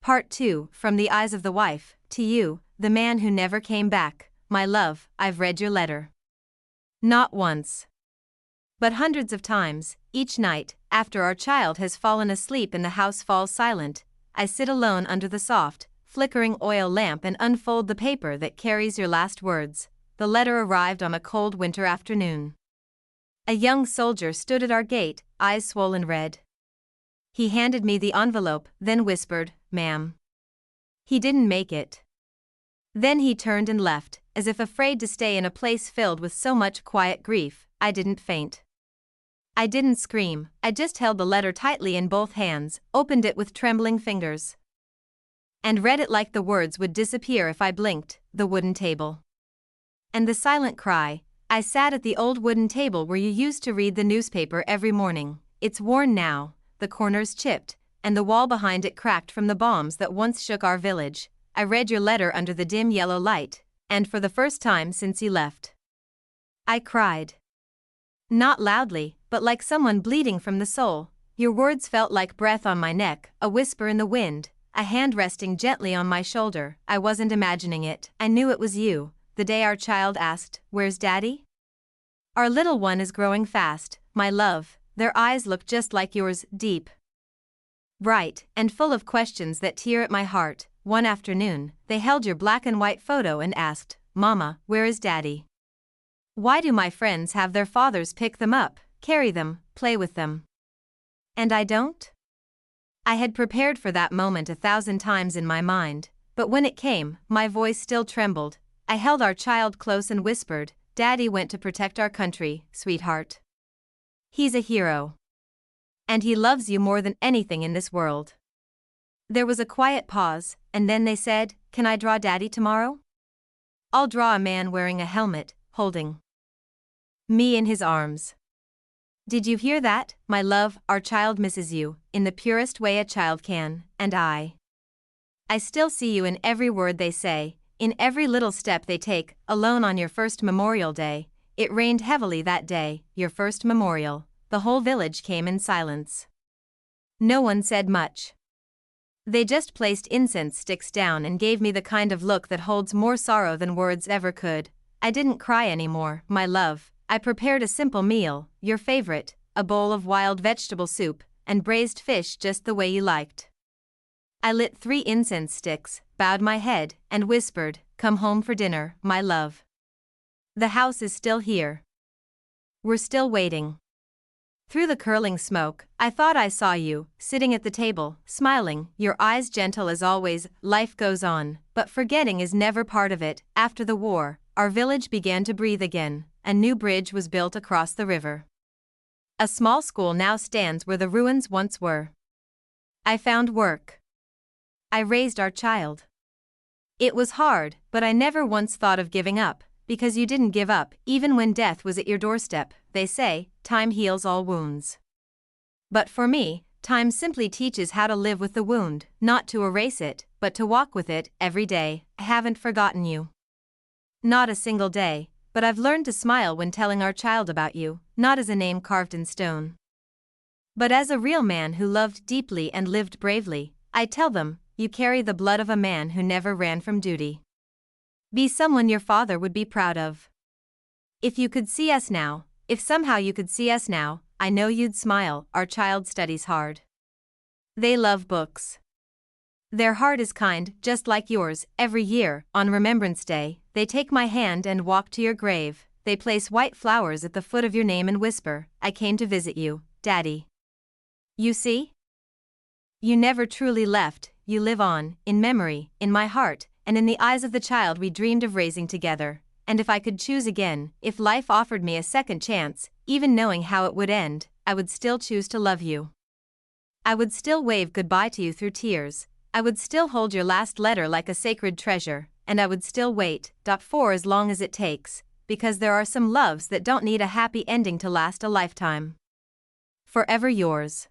Part 2, From the Eyes of the Wife. To you, the man who never came back, my love, I've read your letter. Not once, but hundreds of times. Each night, after our child has fallen asleep and the house falls silent, I sit alone under the soft, flickering oil lamp and unfold the paper that carries your last words. The letter arrived on a cold winter afternoon. A young soldier stood at our gate, eyes swollen red. He handed me the envelope, then whispered, "Ma'am." He didn't make it. Then he turned and left, as if afraid to stay in a place filled with so much quiet grief. I didn't faint. I didn't scream, I just held the letter tightly in both hands, opened it with trembling fingers, and read it like the words would disappear if I blinked. The wooden table. And the silent cry. I sat at the old wooden table where you used to read the newspaper every morning. It's worn now, the corners chipped, and the wall behind it cracked from the bombs that once shook our village. I read your letter under the dim yellow light, and for the first time since you left, I cried. Not loudly, but like someone bleeding from the soul. Your words felt like breath on my neck, a whisper in the wind, a hand resting gently on my shoulder. I wasn't imagining it, I knew it was you. The day our child asked, "Where's Daddy?" Our little one is growing fast, my love. Their eyes look just like yours, deep, bright, and full of questions that tear at my heart. One afternoon, they held your black and white photo and asked, "Mama, where is Daddy? Why do my friends have their fathers pick them up, carry them, play with them, and I don't?" I had prepared for that moment 1,000 times in my mind, but when it came, my voice still trembled. I held our child close and whispered, "Daddy went to protect our country, sweetheart. He's a hero. And he loves you more than anything in this world." There was a quiet pause, and then they said, "Can I draw Daddy tomorrow?" I'll draw a man wearing a helmet, holding me in his arms. Did you hear that, my love? Our child misses you, in the purest way a child can, and I still see you in every word they say, in every little step they take. Alone on your first Memorial Day. It rained heavily that day, your first memorial. The whole village came in silence. No one said much. They just placed incense sticks down and gave me the kind of look that holds more sorrow than words ever could. I didn't cry anymore, my love. I prepared a simple meal, your favorite, a bowl of wild vegetable soup, and braised fish just the way you liked. I lit 3 incense sticks, bowed my head, and whispered, "Come home for dinner, my love. The house is still here. We're still waiting." Through the curling smoke, I thought I saw you, sitting at the table, smiling, your eyes gentle as always. Life goes on, but forgetting is never part of it. After the war, our village began to breathe again. A new bridge was built across the river. A small school now stands where the ruins once were. I found work. I raised our child. It was hard, but I never once thought of giving up, because you didn't give up, even when death was at your doorstep. They say, time heals all wounds. But for me, time simply teaches how to live with the wound, not to erase it, but to walk with it, every day. I haven't forgotten you. Not a single day, but I've learned to smile when telling our child about you, not as a name carved in stone, but as a real man who loved deeply and lived bravely. I tell them, you carry the blood of a man who never ran from duty. Be someone your father would be proud of. If you could see us now, if somehow you could see us now, I know you'd smile. Our child studies hard. They love books. Their heart is kind, just like yours. Every year, on Remembrance Day, they take my hand and walk to your grave. They place white flowers at the foot of your name and whisper, "I came to visit you, Daddy." You see? You never truly left. You live on, in memory, in my heart, and in the eyes of the child we dreamed of raising together. And if I could choose again, if life offered me a second chance, even knowing how it would end, I would still choose to love you. I would still wave goodbye to you through tears. I would still hold your last letter like a sacred treasure, and I would still wait, for as long as it takes, because there are some loves that don't need a happy ending to last a lifetime. Forever yours.